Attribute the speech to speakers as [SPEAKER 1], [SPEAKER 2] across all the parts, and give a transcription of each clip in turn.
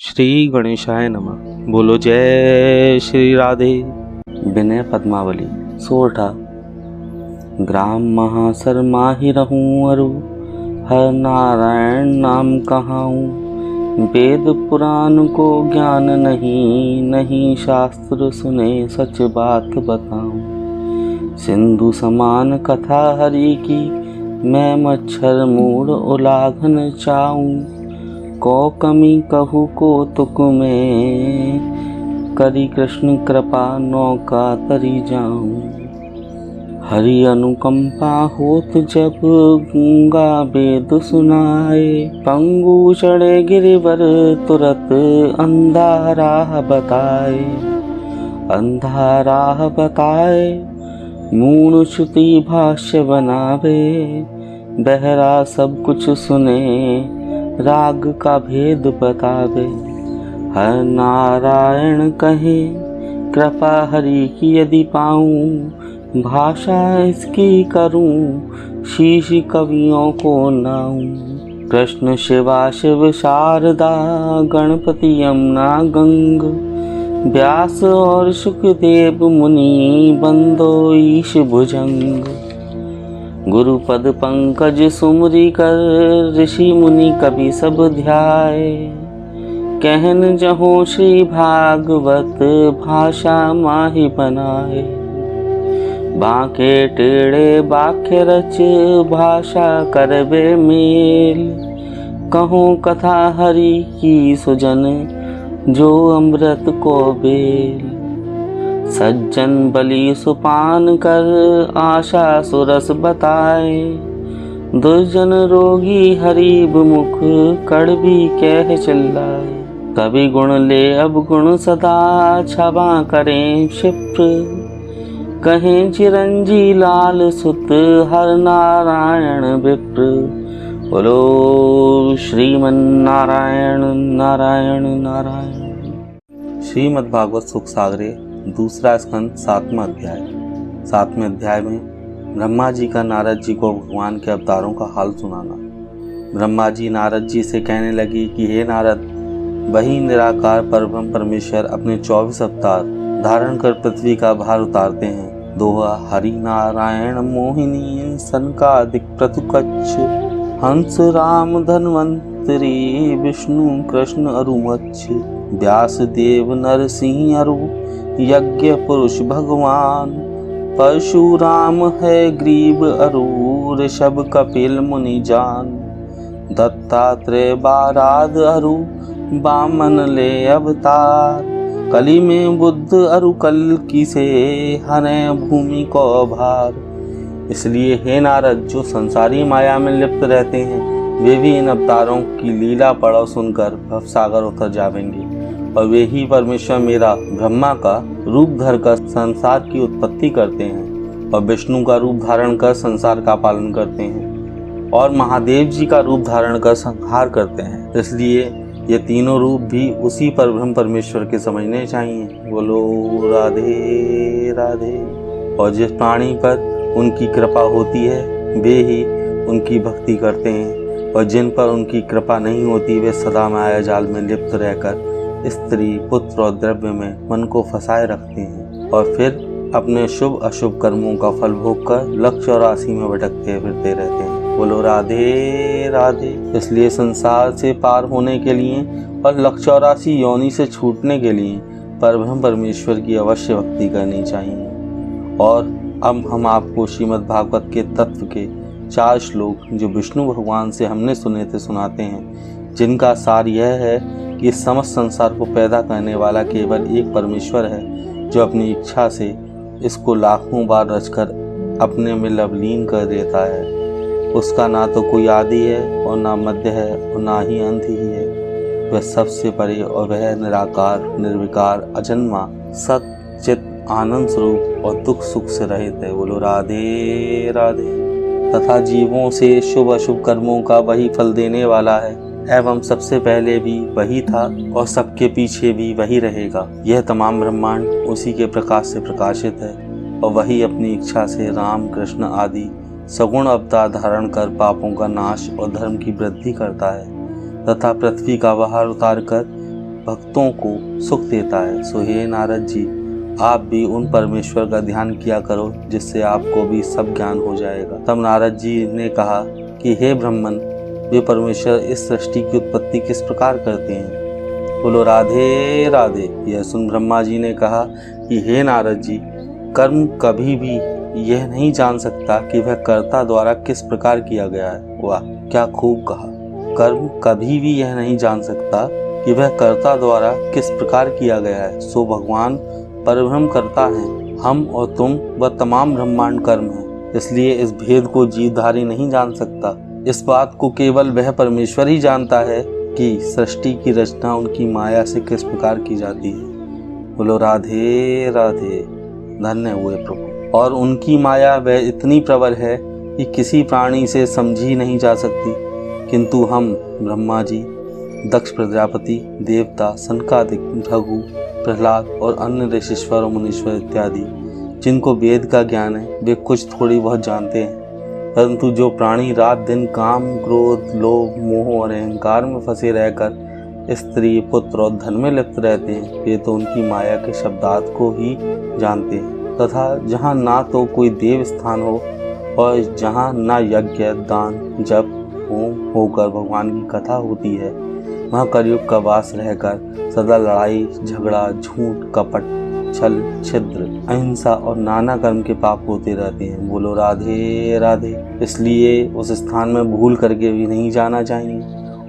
[SPEAKER 1] श्री गणेशाय नमः। बोलो जय श्री राधे। विनय पद्मावली सोरठा। ग्राम महासर माहि रहूं अरु, हर नारायण नाम कहाऊं। वेद पुराण को ज्ञान नहीं, नहीं शास्त्र सुने सच बात बताऊं। सिंधु समान कथा हरि की, मैं मच्छर मूढ़ उलाघन चाऊं। को कमी कहू को तुक में, करी कृष्ण कृपा नौका तरी जाऊं। हरि अनुकंपा होत जब, गूंगा वेद सुनाए। पंगु चढ़े गिरिवर तुरत, अंधा राह बताए। अंधा राह बताए, मूढ़ श्रुति भाष्य बनावे। बहरा सब कुछ सुने, राग का भेद बतावे। हर नारायण कहे, कृपा हरि की यदि पाऊं। भाषा इसकी करूं, शीश कवियों को नाऊं। कृष्ण शिवा शिव शारदा, गणपति यमुना गंग। व्यास और सुखदेव मुनि, बंदो ईश भुजंग। गुरुपद पंकज सुमरी कर, ऋषि मुनि कवि सब ध्याए। कहन जहो श्री भागवत, भाषा माहि बनाए। बांके टेढ़े वाक्य रच, भाषा करबे मेल। कहो कथा हरि की सुजन, जो अमृत को बेल। सज्जन बलि सुपान कर, आशा सुरस बताए। दुर्जन रोगी हरि मुख, कड़वी कह चिल्लाए। कवि गुण ले अब गुण सदा, क्षमा करें क्षिप्र। कहें चिरंजी लाल सुत, हर नारायण विप्र। बोलो श्रीमन नारायण नारायण नारायण। श्रीमद् भागवत सुख सागरे दूसरा स्कंद 7वां अध्याय। 7वें अध्याय में ब्रह्मा जी का नारद जी को भगवान के अवतारों का हाल सुनाना। ब्रह्मा जी नारद जी से कहने लगी कि हे नारद, वही निराकार परब्रह्म परमेश्वर अपने 24 अवतार धारण कर पृथ्वी का भार उतारते हैं। दोहा। हरि नारायण मोहिनी, सनकादिक प्रतुकच्छ। हंस राम धन्वंतरी, विष्णु कृष्ण अरुमच्छ। व्यास देव नरसिंह अरु, यज्ञ पुरुष भगवान। परशुराम है ग्रीव अरु, ऋषभ कपिल मुनि जान। दत्तात्रेय बाराद अरु, बामन ले अवतार। कली में बुद्ध अरु कल्कि से, हरे भूमि को भार। इसलिए हे नारद, जो संसारी माया में लिप्त रहते हैं, वे भी इन अवतारों की लीला पड़ाव सुनकर भवसागर उतर जाएंगे। और वे ही परमेश्वर मेरा ब्रह्मा का रूप धर कर संसार की उत्पत्ति करते हैं, और विष्णु का रूप धारण कर संसार का पालन करते हैं, और महादेव जी का रूप धारण कर संहार करते हैं। इसलिए ये तीनों रूप भी उसी परब्रह्म परमेश्वर के समझने चाहिए। बोलो राधे राधे। और जिस प्राणी पर उनकी कृपा होती है, वे ही उनकी भक्ति करते हैं, और जिन पर उनकी कृपा नहीं होती, वे सदा माया जाल में लिप्त रहकर स्त्री पुत्र और द्रव्य में मन को फंसाए रखते हैं, और फिर अपने शुभ अशुभ कर्मों का फल भोग कर लक्ष्य और राशि में भटकते फिरते रहते हैं। बोलो राधे राधे। इसलिए संसार से पार होने के लिए और लक्ष्य और राशि योनि से छूटने के लिए परब्रह्म परमेश्वर की अवश्य भक्ति करनी चाहिए। और अब हम आपको श्रीमद् भागवत के तत्व के 4 श्लोक, जो विष्णु भगवान से हमने सुने थे, सुनाते हैं, जिनका सार यह है कि समस्त संसार को पैदा करने वाला केवल एक परमेश्वर है, जो अपनी इच्छा से इसको लाखों बार रचकर अपने में लवलीन कर देता है। उसका ना तो कोई आदि है, और ना मध्य है, और ना ही अंत ही है। वह सबसे परे, और वह निराकार निर्विकार अजन्मा सच्चित आनंद स्वरूप और दुख सुख से रहित है। बोलो राधे राधे। तथा जीवों से शुभ अशुभ कर्मों का वही फल देने वाला है, एवं सबसे पहले भी वही था, और सबके पीछे भी वही रहेगा। यह तमाम ब्रह्मांड उसी के प्रकाश से प्रकाशित है, और वही अपनी इच्छा से राम कृष्ण आदि सगुण अवतार धारण कर पापों का नाश और धर्म की वृद्धि करता है, तथा पृथ्वी का भार उतार कर भक्तों को सुख देता है। सो हे नारद जी, आप भी उन परमेश्वर का ध्यान किया करो जिससे आपको भी सब ज्ञान हो जाएगा। तब नारद जी ने कहा कि हे ब्राह्मण, वे परमेश्वर इस सृष्टि की उत्पत्ति किस प्रकार करते हैं? बोलो राधे राधे। यह सुन ब्रह्मा जी ने कहा कि हे नारद जी, कर्म कभी भी यह नहीं जान सकता कि वह कर्ता द्वारा किस प्रकार किया गया है। वाह, क्या खूब कहा। कर्म कभी भी यह नहीं जान सकता कि वह कर्ता द्वारा किस प्रकार किया गया है। सो भगवान परब्रह्म करता है, हम और तुम व तमाम ब्रह्मांड कर्म है। इसलिए इस भेद को जीवधारी नहीं जान सकता। इस बात को केवल वह परमेश्वर ही जानता है कि सृष्टि की रचना उनकी माया से किस प्रकार की जाती है। बोलो राधे राधे। धन्य हुए प्रभु। और उनकी माया वह इतनी प्रबल है कि किसी प्राणी से समझी नहीं जा सकती। किंतु हम ब्रह्मा जी, दक्ष प्रजापति, देवता, सनकादिक, भृगु, प्रहलाद और अन्य ऋषीश्वर और मुनीश्वर इत्यादि जिनको वेद का ज्ञान है, वे कुछ थोड़ी बहुत जानते हैं। परंतु जो प्राणी रात दिन काम, क्रोध, लोभ, मोह और अहंकार में फंसे रहकर स्त्री, पुत्र और धन में लिप्त रहते हैं, वे तो उनकी माया के शब्दार्थ को ही जानते हैं। तथा जहाँ ना तो कोई देव स्थान हो और जहाँ ना यज्ञ, दान, जप, होम होकर भगवान की कथा होती है, वहाँ कलयुग का वास रहकर सदा लड़ाई झगड़ा, झूठ, कपट, छल, छिद्र, अहिंसा और नाना कर्म के पाप होते रहते हैं। बोलो राधे राधे। इसलिए उस स्थान में भूल करके भी नहीं जाना चाहिए।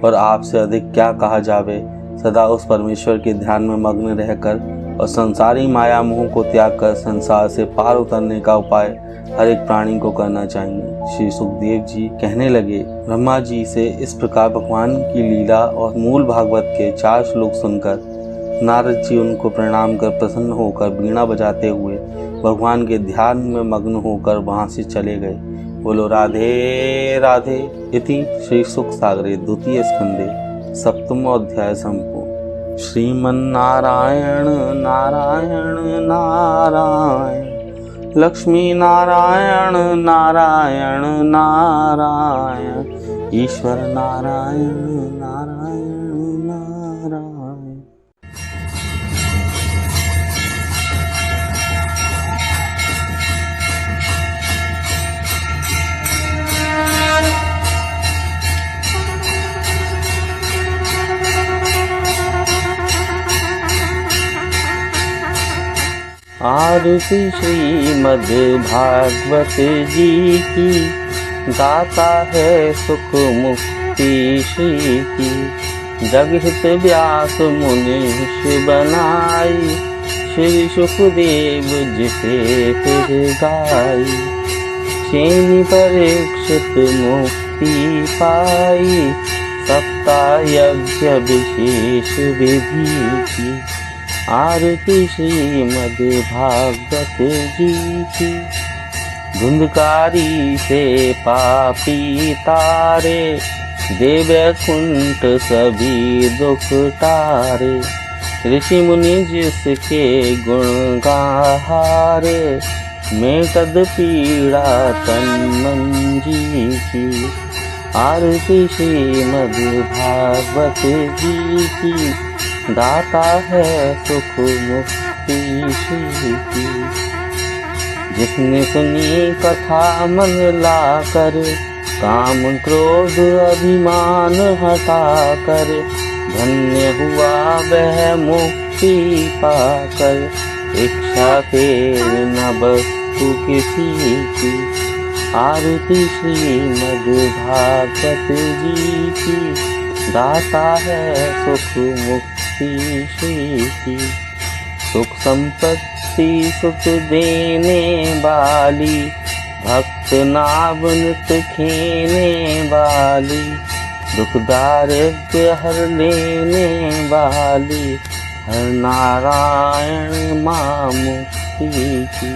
[SPEAKER 1] और आपसे अधिक क्या कहा जावे, सदा उस परमेश्वर के ध्यान में मग्न रहकर और संसारी माया मोह को त्याग कर संसार से पार उतरने का उपाय हर एक प्राणी को करना चाहिए। श्री सुखदेव जी कहने लगे, ब्रह्मा जी से इस प्रकार भगवान की लीला और मूल भागवत के 4 श्लोक सुनकर नारद जी उनको प्रणाम कर प्रसन्न होकर वीणा बजाते हुए भगवान के ध्यान में मग्न होकर वहां से चले गए। बोलो राधे राधे। इति श्री सुख सागरे 2 स्कंदे 7 अध्याय संपूर्ण। श्रीमन्नारायण नारायण नारायण, लक्ष्मी नारायण नारायण नारायण, ईश्वर नारायण नारायण नारायण। आरती श्रीमद् भागवत जी की, दाता है सुख मुक्ति श्री की। जगहित व्यास मुनीष बनाई, श्री सुखदेव जिसे फिर गाई। श्रेणी परीक्षित मुक्ति पाई, सप्ताह यज्ञ विशेष विधि की। आरती श्रीमद् भागवत जी की। धुंधकारी से पापी तारे, देव कुंठ सभी दुख तारे। ऋषि मुनि जिसके गुण गाहारे, मेटद पीड़ा तन मन जी की। आरती श्रीमद् भागवत जी की, दाता है सुख मुक्ति श्री की। जिसने सुनी कथा मन लाकर, काम क्रोध अभिमान हटा कर, धन्य हुआ वह मुक्ति पाकर। इच्छा फेर न वस्तु किसी की। आरती श्रीमद् भागवत जी की, दाता है सुख मुक्ति श्री की। सुख संपत्ति सुख देने वाली, भक्त नाम नित खेने वाली। दुख दारिद्र्य हर लेने वाली, हर नारायण मां मुक्ति की।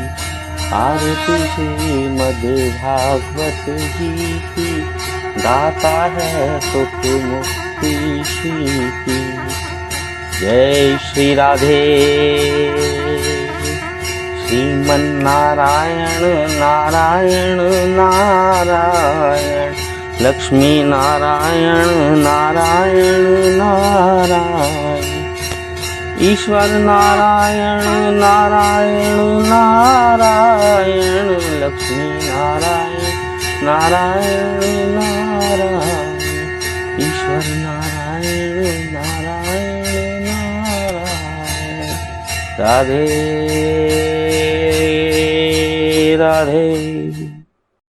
[SPEAKER 1] आरती श्रीमद् भागवत जी की, दाता है सुख मुक्ति श्री की। जय श्री राधे। श्रीमन्नारायण नारायण नारायण, लक्ष्मी नारायण नारायण नारायण, ईश्वर नारायण नारायण नारायण, लक्ष्मी नारायण नारायण नारायण, ईश्वर नारायण नारायण नारायण। राधे राधे।